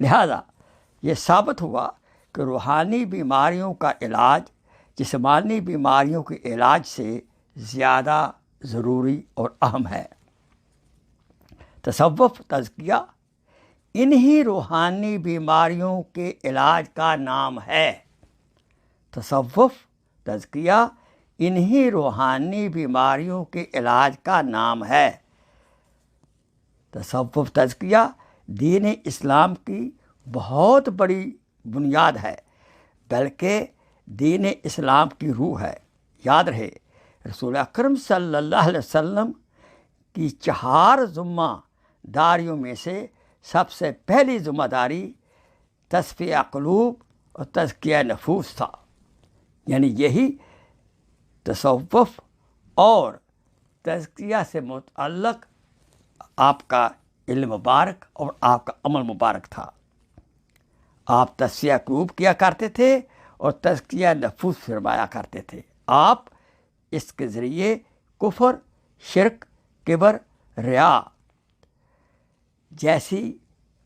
لہذا یہ ثابت ہوا کہ روحانی بیماریوں کا علاج جسمانی بیماریوں کے علاج سے زیادہ ضروری اور اہم ہے۔ تصوف تزکیہ انہی روحانی بیماریوں کے علاج کا نام ہے۔ تصوف تزکیہ انہی روحانی بیماریوں کے علاج کا نام ہے۔ تصوف تزکیہ دین اسلام کی بہت بڑی بنیاد ہے، بلکہ دین اسلام کی روح ہے۔ یاد رہے، رسول اکرم صلی اللہ علیہ وسلم کی 4 ذمہ داریوں میں سے سب سے پہلی ذمہ داری تصفیہ قلوب اور تزکیہ نفوس تھا، یعنی یہی تصوف اور تزکیہ سے متعلق آپ کا علم مبارک اور آپ کا عمل مبارک تھا۔ آپ تصفیہ قلوب کیا کرتے تھے اور تزکیہ نفوس فرمایا کرتے تھے۔ آپ اس کے ذریعے کفر، شرک، کبر، ریا جیسی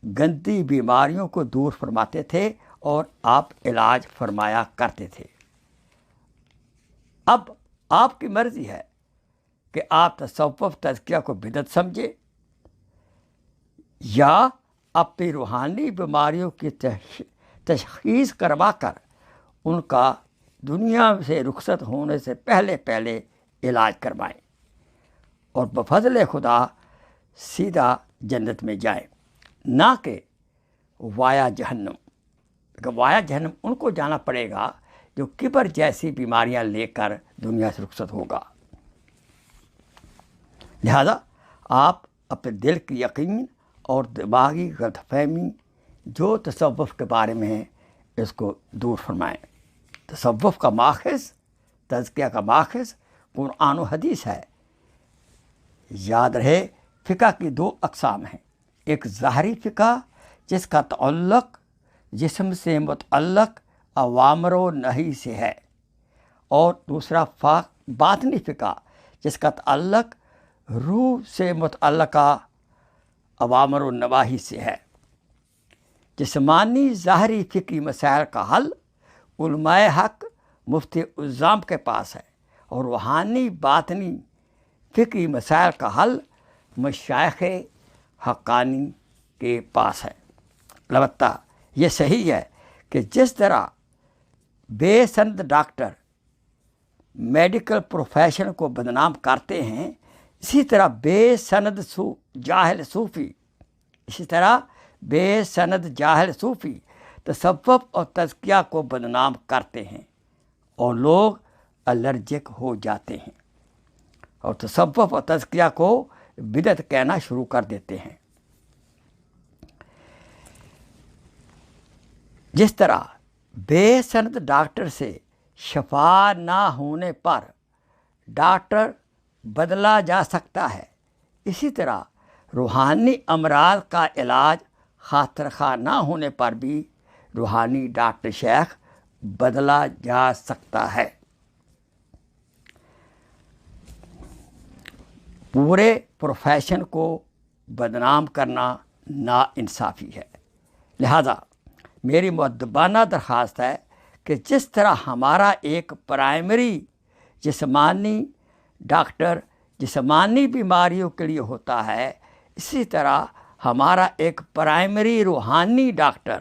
گندی بیماریوں کو دور فرماتے تھے اور آپ علاج فرمایا کرتے تھے۔ اب آپ کی مرضی ہے کہ آپ تصوف تزکیہ کو بدعت سمجھے یا اپنی روحانی بیماریوں کی تشخیص کروا کر ان کا دنیا سے رخصت ہونے سے پہلے علاج کروائیں اور بفضل خدا سیدھا جنت میں جائیں، نہ کہ وایا جہنم۔ کہ وایا جہنم ان کو جانا پڑے گا جو کبر جیسی بیماریاں لے کر دنیا سے رخصت ہوگا۔ لہذا آپ اپنے دل کی یقین اور دماغی غلط فہمی جو تصوف کے بارے میں ہے اس کو دور فرمائیں۔ تصوف کا ماخذ، تزکیہ کا ماخذ قرآن و حدیث ہے۔ یاد رہے، فقہ کی 2 اقسام ہیں، ایک ظاہری فقہ جس کا تعلق جسم سے متعلق اوامر و نہی سے ہے، اور دوسرا باطنی فقہ جس کا تعلق روح سے متعلقہ اوامر و نواہی سے ہے۔ جسمانی ظاہری فقہی مسائل کا حل علماء حق مفتی اعظام کے پاس ہے، اور روحانی باطنی فقہی مسائل کا حل مشائخ حقانی کے پاس ہے۔ البتہ یہ صحیح ہے کہ جس طرح بے سند ڈاکٹر میڈیکل پروفیشن کو بدنام کرتے ہیں، اسی طرح بے سند جاہل صوفی تصوف اور تزکیہ کو بدنام کرتے ہیں، اور لوگ الرجک ہو جاتے ہیں اور تصوف اور تزکیہ کو بدعت کہنا شروع کر دیتے ہیں۔ جس طرح بے سند ڈاکٹر سے شفا نہ ہونے پر ڈاکٹر بدلا جا سکتا ہے، اسی طرح روحانی امراض کا علاج خاطر خواہ نہ ہونے پر بھی روحانی ڈاکٹر شیخ بدلا جا سکتا ہے۔ پورے پروفیشن کو بدنام کرنا ناانصافی ہے۔ لہذا میری مؤدبانہ درخواست ہے کہ جس طرح ہمارا ایک پرائمری جسمانی ڈاکٹر جسمانی بیماریوں کے لیے ہوتا ہے، اسی طرح ہمارا ایک پرائمری روحانی ڈاکٹر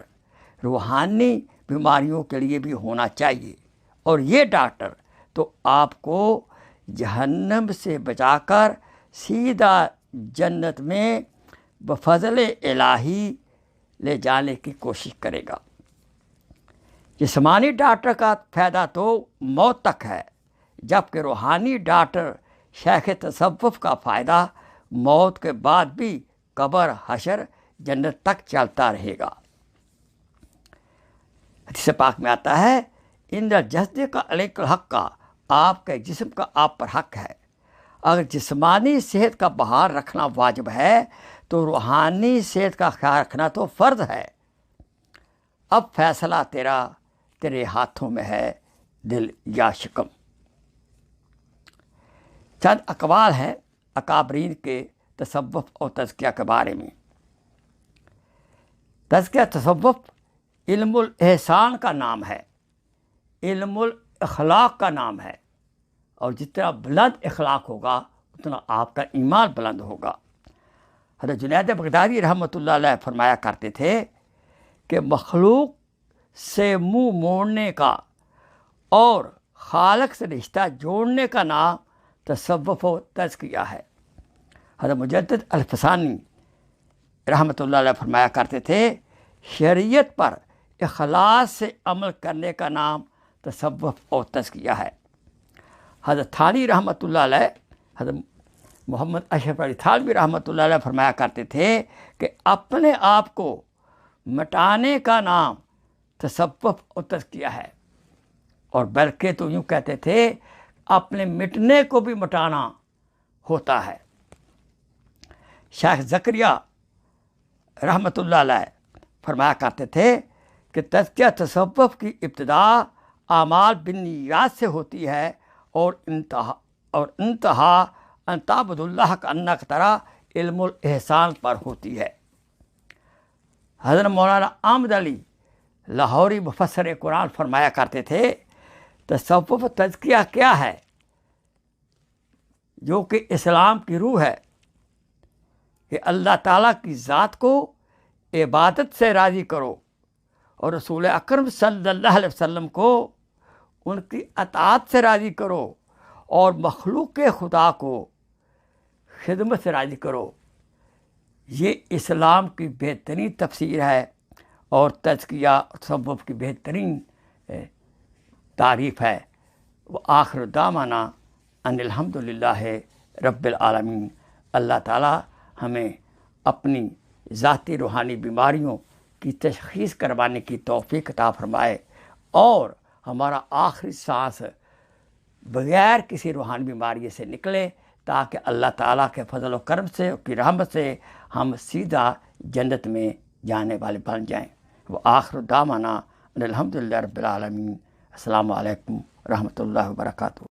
روحانی بیماریوں کے لیے بھی ہونا چاہیے، اور یہ ڈاکٹر تو آپ کو جہنم سے بچا کر سیدھا جنت میں بفضل الہی لے جانے کی کوشش کرے گا۔ جسمانی ڈاکٹر کا فائدہ تو موت تک ہے، جبکہ روحانی ڈاکٹر شیخ تصوف کا فائدہ موت کے بعد بھی قبر، حشر، جنت تک چلتا رہے گا۔ حدیث پاک میں آتا ہے، ان الجسد کا علیک الحق کا، آپ کے جسم کا آپ پر حق ہے۔ اگر جسمانی صحت کا بحال رکھنا واجب ہے تو روحانی صحت کا خیال رکھنا تو فرض ہے۔ اب فیصلہ تیرے ہاتھوں میں ہے، دل یا شکم۔ چند اقوال ہیں اکابرین کے تصوف اور تزکیہ کے بارے میں۔ تزکیہ تصوف علم الاحسان کا نام ہے، علم الاخلاق کا نام ہے، اور جتنا بلند اخلاق ہوگا اتنا آپ کا ایمان بلند ہوگا۔ حضرت جنید بغدادی رحمۃ اللہ علیہ فرمایا کرتے تھے کہ مخلوق سے منہ موڑنے کا اور خالق سے رشتہ جوڑنے کا نام تصوف و تزکیہ ہے۔ حضرت مجدد الفسانی رحمۃ اللہ علیہ فرمایا کرتے تھے شریعت پر اخلاص سے عمل کرنے کا نام تصوف اور تزکیہ ہے۔ حضرت تھانوی رحمۃ اللہ علیہ، حضرت محمد اشرف علی تھانوی رحمۃ اللہ علیہ فرمایا کرتے تھے کہ اپنے آپ کو مٹانے کا نام تصوف اور تزکیہ ہے، اور بلکہ تو یوں کہتے تھے اپنے مٹنے کو بھی مٹانا ہوتا ہے۔ شیخ زکریا رحمۃ اللہ علیہ فرمایا کرتے تھے کہ تزکیہ تصوف کی ابتدا اعمال بالنیات سے ہوتی ہے اور انتہا ان تعبد اللہ کانک ترا علم الاحسان پر ہوتی ہے۔ حضرت مولانا احمد علی لاہوری مفسر قرآن فرمایا کرتے تھے تصوف تزکیہ کیا ہے؟ جو کہ اسلام کی روح ہے کہ اللہ تعالیٰ کی ذات کو عبادت سے راضی کرو اور رسول اکرم صلی اللہ علیہ وسلم کو ان کی اطاعت سے راضی کرو اور مخلوق خدا کو خدمت سے راضی کرو۔ یہ اسلام کی بہترین تفسیر ہے اور تزکیہ تصوف کی بہترین تعریف ہے۔ وآخر دعوانا ان الحمدللہ رب العالمین۔ اللہ تعالیٰ ہمیں اپنی ذاتی روحانی بیماریوں کی تشخیص کروانے کی توفیق عطا فرمائے اور ہمارا آخری سانس بغیر کسی روحانی بیماری سے نکلے، تاکہ اللہ تعالیٰ کے فضل و کرم سے، کی رحمت سے ہم سیدھا جنت میں جانے والے بن جائیں۔ وآخر دعوانا ان الحمدللہ رب العالمین۔ السلام علیکم ورحمۃ اللہ وبرکاتہ۔